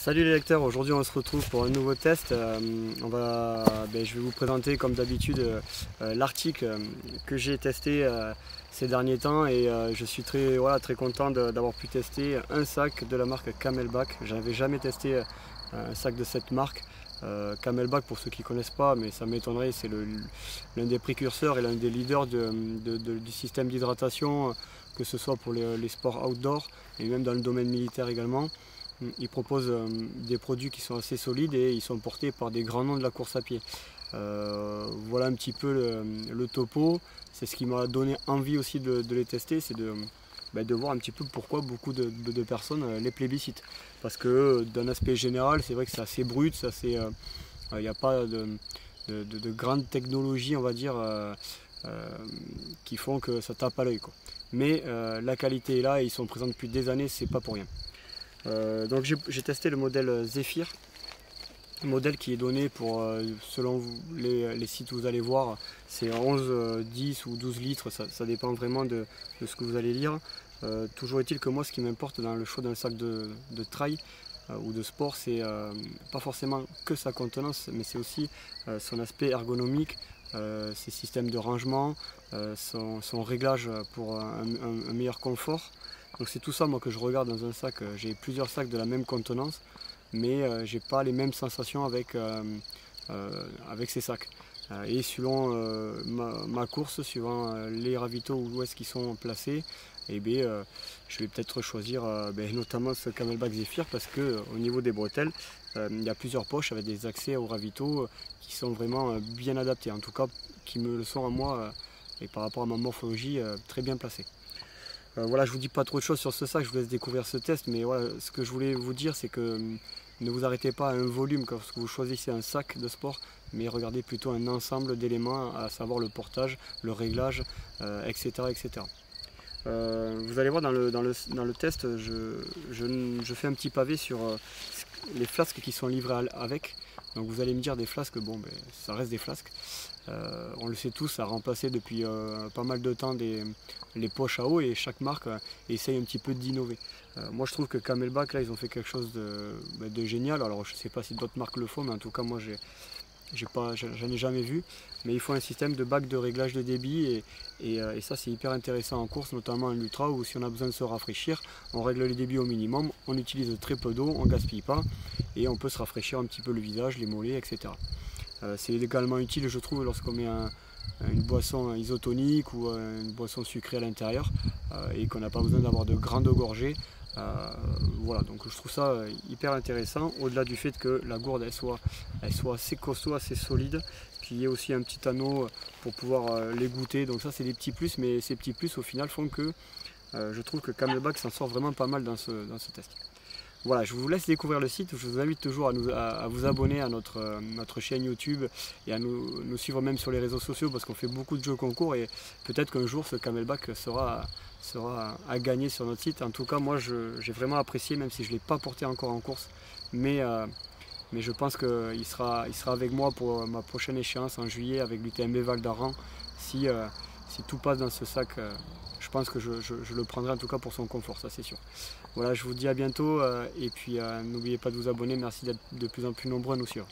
Salut les lecteurs, aujourd'hui on se retrouve pour un nouveau test. Je vais vous présenter comme d'habitude l'article que j'ai testé ces derniers temps et je suis très content d'avoir pu tester un sac de la marque Camelback. Je n'avais jamais testé un sac de cette marque. Camelback, pour ceux qui ne connaissent pas, mais ça m'étonnerait, c'est l'un des précurseurs et l'un des leaders du système d'hydratation, que ce soit pour les sports outdoor et même dans le domaine militaire également. Ils proposent des produits qui sont assez solides et ils sont portés par des grands noms de la course à pied. Voilà un petit peu le topo. C'est ce qui m'a donné envie aussi de les tester, c'est de voir un petit peu pourquoi beaucoup de personnes les plébiscitent. Parce que d'un aspect général, c'est vrai que c'est assez brut, il n'y a pas de grande technologie, on va dire, qui font que ça tape à l'œil. Mais la qualité est là et ils sont présents depuis des années, c'est pas pour rien. Donc j'ai testé le modèle Zephyr, modèle qui est donné pour, selon les sites où vous allez voir, c'est 11, 10 ou 12 litres, ça dépend vraiment de ce que vous allez lire. Toujours est-il que moi, ce qui m'importe dans le choix d'un sac de trail ou de sport, c'est pas forcément que sa contenance, mais c'est aussi son aspect ergonomique, ses systèmes de rangement, son réglage pour un meilleur confort. Donc c'est tout ça moi que je regarde dans un sac. J'ai plusieurs sacs de la même contenance, mais j'ai pas les mêmes sensations avec ces sacs. Et suivant ma course, suivant les ravitaux où est-ce qu'ils sont placés, je vais peut-être choisir notamment ce Camelback Zephyr parce que au niveau des bretelles, il y a plusieurs poches avec des accès aux ravitaux qui sont vraiment bien adaptés, en tout cas qui me le sont à moi et par rapport à ma morphologie très bien placés. Voilà, je vous dis pas trop de choses sur ce sac, je vous laisse découvrir ce test, mais voilà, ce que je voulais vous dire, c'est que ne vous arrêtez pas à un volume lorsque vous choisissez un sac de sport, mais regardez plutôt un ensemble d'éléments, à savoir le portage, le réglage, etc. etc. Vous allez voir dans le test, je fais un petit pavé sur les flasques qui sont livrés avec. Donc vous allez me dire des flasques, ça reste des flasques. On le sait tous, ça a remplacé depuis pas mal de temps les poches à eau et chaque marque essaye un petit peu d'innover. Moi je trouve que Camelback, là ils ont fait quelque chose de génial. Alors je ne sais pas si d'autres marques le font, mais en tout cas moi j'en ai jamais vu. Mais il faut un système de bac de réglage de débit et ça c'est hyper intéressant en course, notamment en ultra où si on a besoin de se rafraîchir, on règle les débits au minimum, on utilise très peu d'eau, on ne gaspille pas et on peut se rafraîchir un petit peu le visage, les mollets, etc. C'est également utile je trouve lorsqu'on met une boisson isotonique ou une boisson sucrée à l'intérieur et qu'on n'a pas besoin d'avoir de grandes gorgées. Voilà, donc je trouve ça hyper intéressant, au-delà du fait que la gourde elle soit assez costaud, assez solide, qu'il y ait aussi un petit anneau pour pouvoir les goûter. Donc ça c'est des petits plus, mais ces petits plus au final font que je trouve que Camelback s'en sort vraiment pas mal dans ce test. Voilà, je vous laisse découvrir le site. Je vous invite toujours à vous abonner à notre chaîne YouTube et à nous suivre même sur les réseaux sociaux parce qu'on fait beaucoup de jeux concours et peut-être qu'un jour ce Camelback sera à gagner sur notre site. En tout cas, moi j'ai vraiment apprécié, même si je ne l'ai pas porté encore en course, mais je pense qu'il sera avec moi pour ma prochaine échéance en juillet avec l'UTMB Val d'Aran. Si tout passe dans ce sac, je pense que je le prendrai en tout cas pour son confort, ça c'est sûr. Voilà, je vous dis à bientôt et puis n'oubliez pas de vous abonner, merci d'être de plus en plus nombreux à nous suivre.